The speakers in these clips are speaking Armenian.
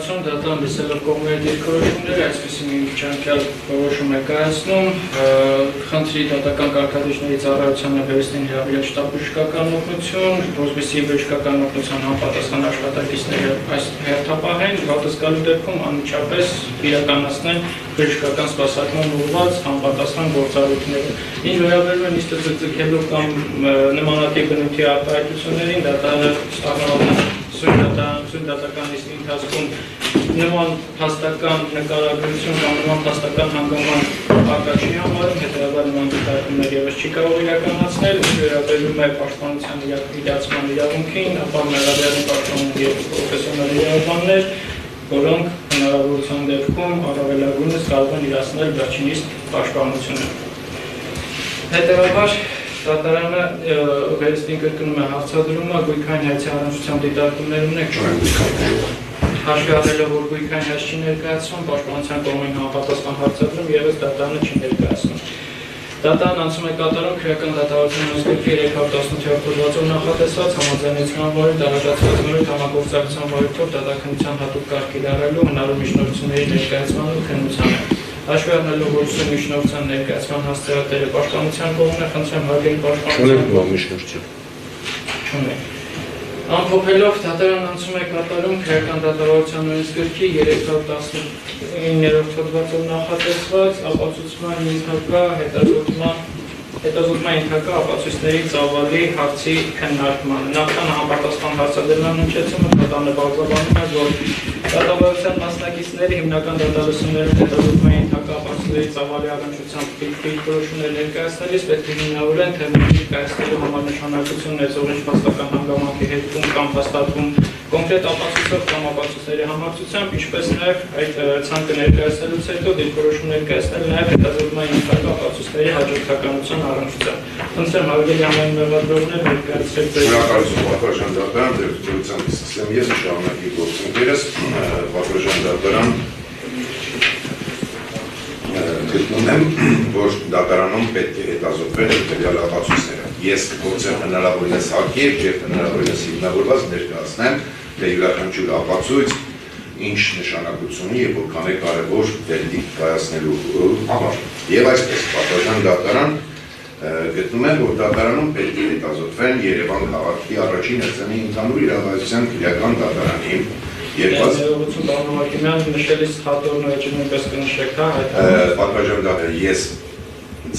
շնորհակալություն, դատան լսելով կողմերի դիրքորոշումները, այսպիսի մի միջանկյալ որոշում է կայացնում, խնդրի դատական կարգադրիչների ծառայությանը վերստին հրավիրել շտապբժշկական օգնություն, որպեսզի բժշկական օգնության համապատասխան աշխատակիցները այս հերթապահեն, պատասխանելու դեպքում անմիջապես իրականացնեն բժշկական սպասարկման ուղղված համապատասխան գործառույթները։ Ինչ վերաբերում է նիստը ձգձգելու կամ նմանատիպ բնույթի արտահայտություններին, դատանը ստանալու սույն դատական նիստի ընթացքում նման փաստական նկարագրություն կամ նման փաստական հանգաման առկա չի համարում, հետևաբար նման դիտարկումներ ևս չի կարող իրականացնել, ինչ վերաբերում է պաշտպանության իրացման իրավունքին, ապա մեղադրյալի պաշտպանում և պրոֆեսիոնալ իրավաբաններ, որոնք հնարավորության դեպքում առավելագույնս կարող են իրացնել վերջինիս պաշտպանությունը։ Հետևաբար դատարանը վերստին կրկնում է հարցադրումը գույքային հայցի առնչությամբ դիտարկումներ ունեք հաշվի առնելով, որ գույքային հայց չի ներկայացնում, պաշտպանության կողմին համապատասխան հարցադրում ևս դատարանը չի ներկայացնում։ Դատարանն անցում է կատարում քրեական դատավարության նոստի 318 հոդվածով նախատեսված համաձայնեցման վարույթ դատացված նորից համագործակցության վարույթով դատաքննության հատուկ կարգ կիրառելու հնարավոր միջնորդությունների ներկայացման ու քննությանը։ Հաշվի առնելով, որ ուսումնի միջնորդության ներկայացման հասցեատերը պաշտպանության կողմն է, խնդրեմ հարգել պաշտպանության Ամփոփելով դատարանն անցում է կատարում քրեական դատավարության նույնիսկ գրքի 319 հոդվածով նախատեսված ապացուցման ենթակա հետազոտման ենթակա ապացույցների ծավալի հարցի քննարկմանը։ Նախքան համապատասխան հարցադրման հնչեցումը դատարանը բարձրաբանում է, որ դատավարության մասնակիցները հիմնական դատալսումներում հետազոտման ենթակա ապացույցների ծավալի առնչությամբ դիրքորոշումներ ներկայացնելիս պետք է հիմնավորեն թե մեկի կայացնելու համար նշանակություն ունեցող ինչ փաստական հանգամանքի հետքում կամ հաստատվում կոնկրետ ապացույցով կամ ապացույցների համակցությամբ, ինչպես նաև այդ ցանկը ներկայացնելուց հետո դիրքորոշում ներկայացնել նաև հետազոտման ենթակա ապացույցների հաջորդականության առնչությամբ։ Խնդրեմ հարգելի ամեն մեղադրողներ ներկայացրեք ձեր Շնորհակալություն պատվիրժան դատարան, դեպքերությամբ սկսեմ ես շարունակի գործընկերս պատվիրժան դատարան գտնում եմ, որ դատարանում պետք է հետազոտվել հետևյալ ապացույցները։ Ես կփորձեմ հնարավորինս հակիրճ եւ հնարավորինս հիմնավորված ներկայացնեմ, թե յուրաքանչյուր ապացույց ինչ նշանակություն ունի եւ որքան է կարեւոր վերդիկտ կայացնելու համար։ Եվ այսպես պատվիրժան դատարան գտնում եմ, որ դատարանում պետք է հետազոտվեն Երևան քաղաքի առաջին հերձանի ընդհանուր իրավասության քրեական դատարանի նշելիս հատորն նույնպես կնշեք, պատվիրժան դատարան, ես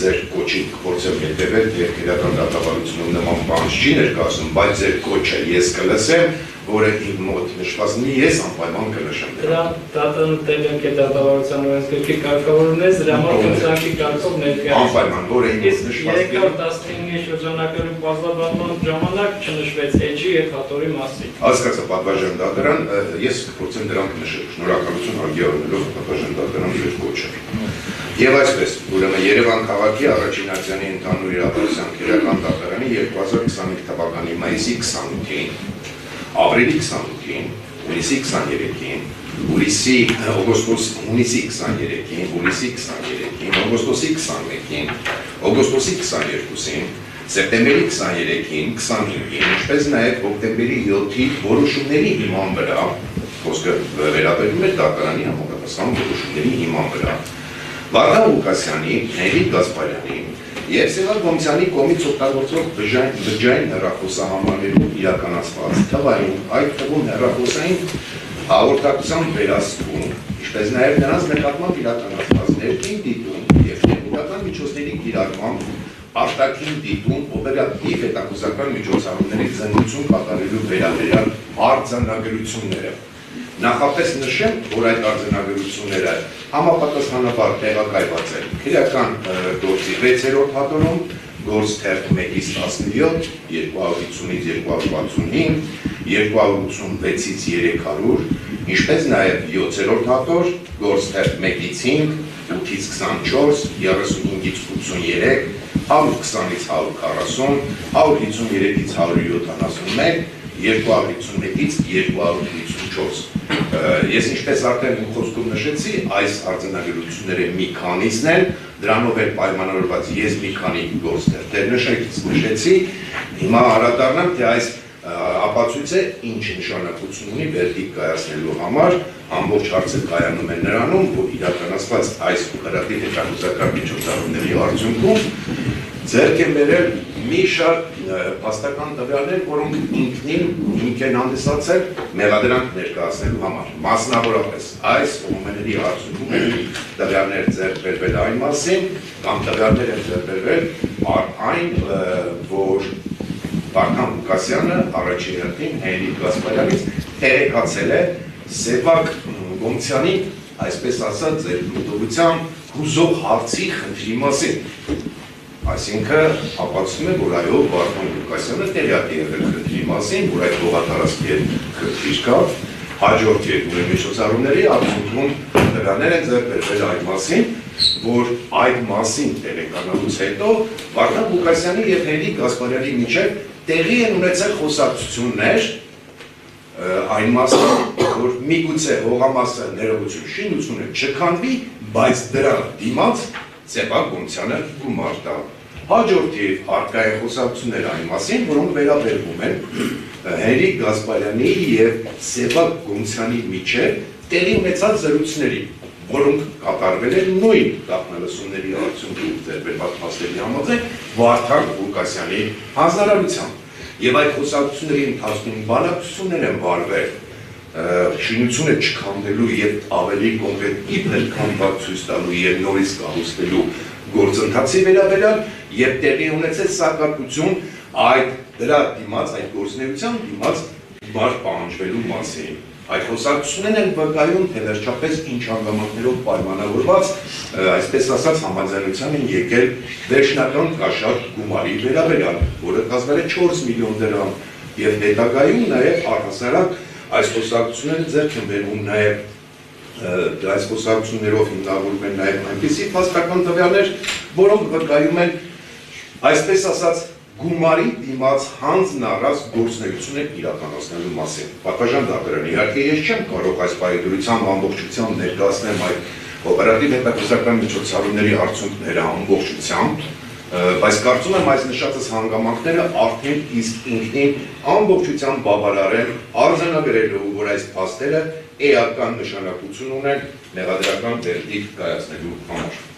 ձեր կոչին կփորձեմ հետևել, եւ քրեական դատավարությունում նման բան չի ներկայացնում, բայց ձեր կոչը ես կլսեմ, որը իմ մոտ նշված լինի, ես անպայման կնշեմ դրան։ Դատարանը տեղյակ է դատավարության օրենսգրքի կարգավորումներից, դրա համար քննարկի կարգով ներկայացնում։ Անպայման, որը իմ մոտ նշված լինի։ 319-ի շրջանակներում բազմաբանման ժամանակ չնշվեց էջի եւ հատորի մասին։ Հասկացա, պատվիրժան դատարան, ես կփորձեմ դրանք նշել։ Շնորհակալություն հարգի առնելով պատվիրժան դատարան ձեր կոչը։ Եվ այսպես, ուրեմն Երևան քաղաքի առաջին հերձանի ընդհանուր իրավասության քրեական դատարանի 2025 թվականի մայիսի 28-ին, ապրիլի 28-ին, հունիսի 23-ին, հունիսի 23-ին, հուլիսի 23-ին, օգոստոսի 21-ին, օգոստոսի 22-ին, սեպտեմբերի 23-ին, 25-ին, ինչպես նաև հոկտեմբերի 7-ի որոշումների հիման վրա, խոսքը վերաբերում է դատարանի համապատասխան որոշումների հիման վրա, Վարդան Ղուկասյանի, Հենրիկ Գասպարյանի և Սևակ Գոմսյանի կողմից օգտագործվող բջջային հեռախոսահամարներում իրականացված թվային, այդ թվում հեռախոսային հաղորդակցության վերահսկում, ինչպես նաև նրանց նկատմամբ իրականացված ներքին դիտում և տեխնիկական միջոցների կիրառմամբ արտաքին դիտում օպերատիվ հետախուզական միջոցառումների զննություն կատարելու վերաբերյալ արձանագրությունները։ Նախապես նշեմ, որ այդ արձանագրությունները համապատասխանաբար տեղակայված են քրեական գործի 6-րդ հատորում, գործ թերթ 1-17, 250-ից 265, 286-ից 300, ինչպես նաև 7-րդ հատոր, գործ թերթ 1-ից 5, 8-ից 24, 35-ից 83, 120-ից 140, 153-ից 171, 251-ից 254 Ես ինչպես արդեն իմ խոսքում նշեցի, այս արձանագրությունները մի քանիսն են, դրանով էլ պայմանավորված ես մի քանի գործեր նշեցի, հիմա անդրադառնամ, թե այս ապացույց է ինչ նշանակություն ունի վերդիկտ կայացնելու համար, ամբողջ հարցը կայանում է նրանում, որ իրականացված այս օպերատիվ հետախուզական միջոցառումների արդյունքում ձեռք են բերել մի շարք փաստական տվյալներ, որոնք ինքնին հիմք են հանդիսացել մեղադրանք ներկայացնելու համար։ Մասնավորապես այս ֆենոմենների արդյունքում են տվյալներ ձեռք բերվել այն մասին, կամ տվյալներ են ձեռք բերվել այն, որ Վարդան Ղուկասյանը առաջին հերթին Հենրիկ Գասպարյանից տեղեկացել է Սևակ Գոմցյանի, այսպես ասած, ձեր մտորության հուզող հարցի խնդրի մասին։ Այսինքն ապացուցում է, որ այո, Վարդան Ղուկասյանը տեղյակ է եղել խնդրի մասին, որ այդ հողատարածքի խնդիր կա, հաջորդ երկու միջոցառումների արդյունքում տվյալներ են ձեռք բերվել այն մասին, որ այդ մասին տեղեկանալուց հետո Վարդան Ղուկասյանի եւ Հենրիկ Գասպարյանի միջեւ տեղի են ունեցել խոսակցություններ այն մասին, որ միգուցե հողամասը ներողություն շինությունը չքանդվի, բայց դրա դիմաց Սևակ Գոմցյանը գումար տա։ Հաջորդ եւ արկային խոսակցություններ այն մասին, որոնք վերաբերվում են Հենրիկ Գասպարյանի եւ Սևակ Գոմցյանի միջեւ տեղի ունեցած զրույցների, որոնք կատարվել են նույն գաղտնալսումների արդյունքում ձեռբերված փաստերի համաձայն Վարդան Ղուկասյանի հանձնարարությամբ։ Եվ այդ խոսակցությունների ընթացքում բանակցություններ են վարվել շինությունը չքանդելու եւ ավելի կոնկրետ իբր քանդված ցույց տալու եւ նորից կառուցելու գործընթացի վերաբերյալ եւ տեղի ունեցել սակարկություն այդ դրա դիմաց այդ գործունեության դիմաց բար պահանջվելու մասին։ Այդ խոսակցություններն են վկայում, թե վերջապես ինչ հանգամանքներով պայմանավորված, այսպես ասած, համաձայնության են եկել վերջնական կաշառք գումարի վերաբերյալ, որը կազմել է 4 միլիոն դրամ, եւ հետագայում նաեւ առհասարակ այս խոսակցությունները ձեռք են բերվում նաեւ այս խոսակցություններով հիմնավորվում են նաեւ այնպիսի փաստական տվյալներ, որոնք վկայում են, այսպես ասած, գումարի դիմաց հանձն առած գործունեություններ իրականացնելու մասին։ Պատվաժան դատարան, իհարկե ես չեմ կարող այս պայմանությամբ ամբողջությամբ ներկայացնել այդ օպերատիվ հետախուզական միջոցառումների արդյունքները ամբողջությամբ, բայց կարծում եմ այս նշածս հանգամանքները արդեն իսկ ինքնին ամբողջությամբ բավարար են արձանագրելու, որ այս փաստերը էական նշանակություն ունեն մեղադրական վերդիկտ կայացնելու համար։